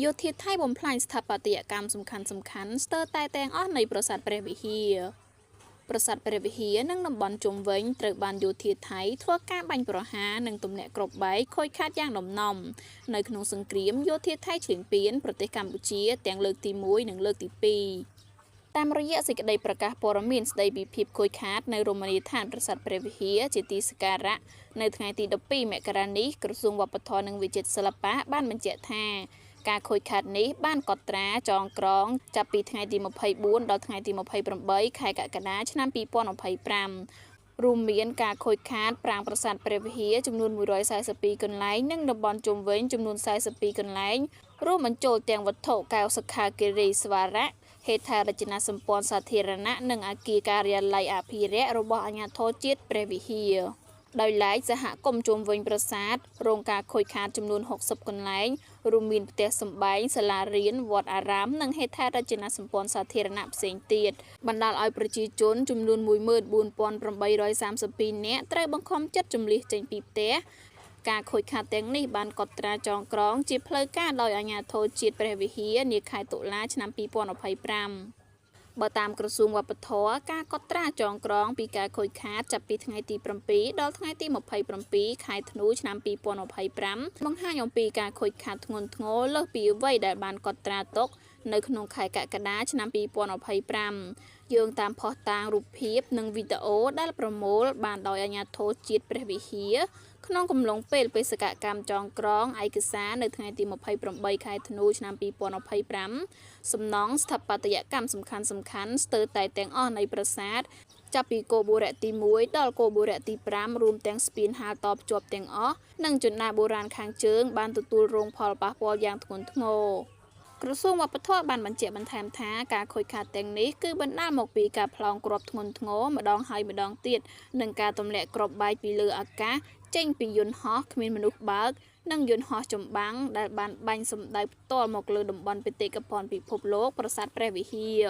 យោធាថៃបំផ្លាញស្ថាបត្យកម្មសំខាន់ស្ទើរតែទាំងអស់នៃប្រាសាទព្រះវិហារនិងតំបន់ជុំវិញត្រូវបានយោធាថៃធ្វើការបាញ់ប្រហារនិងទម្លាក់គ្រាប់បែកខូចខាតយ៉ាងដំណំនៅក្នុងសង្គ្រាមយោធាថៃឈ្លានពានប្រទេសកម្ពុជាទាំងលើកទី1និងលើកទី2តាមរយៈសេចក្តីប្រកាសព័ត៌មានស្តីពីភាពខូចខាតនៅរមណីយដ្ឋានប្រាសាទព្រះវិហារជាទីសក្ការៈនៅថ្ងៃទី12មករានេះក្រសួងវប្បធម៌និងវិចិត្រសិល្បៈបានបញ្ជាក់ថាការខូចខាតនេះបានកត់ត្រាចងក្រងចាប់ពីថ្ងៃទី24ដល់ថ្ងៃទី28ខែកក្កដាឆ្នាំ2025រួមមានការខូចខាតប្រាង្គប្រាសាទព្រះវិហារចំនួន142កន្លែងនិងតំបន់ជុំវិញចំនួន42កន្លែងរួមបញ្ចូលទាំងវត្ថុកែវសក្ខាគិរីស្វារៈហេដ្ឋារចនាសម្ព័ន្ធសាធារណៈនិងអគារការិយាល័យអភិរក្សរបស់អាជ្ញាធរជាតិព្រះវិហារដោយឡែកសហគមន៍ជុំវិញប្រាសាទរងការខូចខាតចំនួន60កន្លែងរួមមានផ្ទះសម្បែងសាលារៀនវត្តអារាមនិងហេដ្ឋារចនាសម្ព័ន្ធសាធារណៈផ្សេងទៀតបណ្ដាលឲ្យប្រជាជនចំនួន14832នាក់ត្រូវបង្ខំចិត្តជម្លៀសចេញពីផ្ទះការខូចខាតទាំងនេះបានកត់ត្រាចងក្រងជាផ្លូវការដោយអាជ្ញាធរជាតិព្រះវិហារនាខែតុលាឆ្នាំ2025បើតាមក្រសួងវប្បធម៌ការកត់ត្រាចងក្រងពីការខូចខាតចាប់ពីថ្ងៃទី7ដល់ថ្ងៃទី27ខែធ្នូឆ្នាំ2025បង្ហាញអំពីការខូចខាតធ្ងន់ធ្ងរលើសពីអ្វីដែលបានកត់ត្រាទុកនៅក្នុងខែកក្កដាឆ្នាំ2025យោងតាមភស្តុតាងរូបភាពនិងវីដេអូដែលប្រមូលបានដោយអាជ្ញាធរជាតិព្រះវិហារក្នុងកំឡុងពេលបេសកកម្មចងក្រងឯកសារនៅថ្ងៃទី28ខែធ្នូឆ្នាំ2025សំណង់ស្ថាបត្យកម្មសំខាន់ស្ទើរតែទាំងអស់នៃប្រាសាទចាប់ពីគោបុរៈទី1ដល់គោបុរៈទី5រួមទាំងស្ពានហាលតភ្ជាប់ទាំងអស់និងជណ្ដារបុរាណខាងជើងបានទទួលរងផលប៉ះពាល់យ៉ាងធ្ងន់ធ្ងរក្រសួងវប្បធម៌បានបញ្ជាក់បន្ថែមថាការខូចខាតទាំងនេះគឺបណ្ដាលមកពីការប្លង់គ្រាប់ធ្ងន់ធ្ងរម្ដងហើយម្ដងទៀតនិងការទម្លាក់គ្រាប់បែកពីលើអាកាសចេញពីយន្តហោះគ្មានមនុស្សបើកនិងយន្តហោះចម្បាំងដែលបានបាញ់សម្ដៅផ្ទាល់មកលើតំបន់បេតិកភណ្ឌពិភពលោកប្រាសាទព្រះវិហារ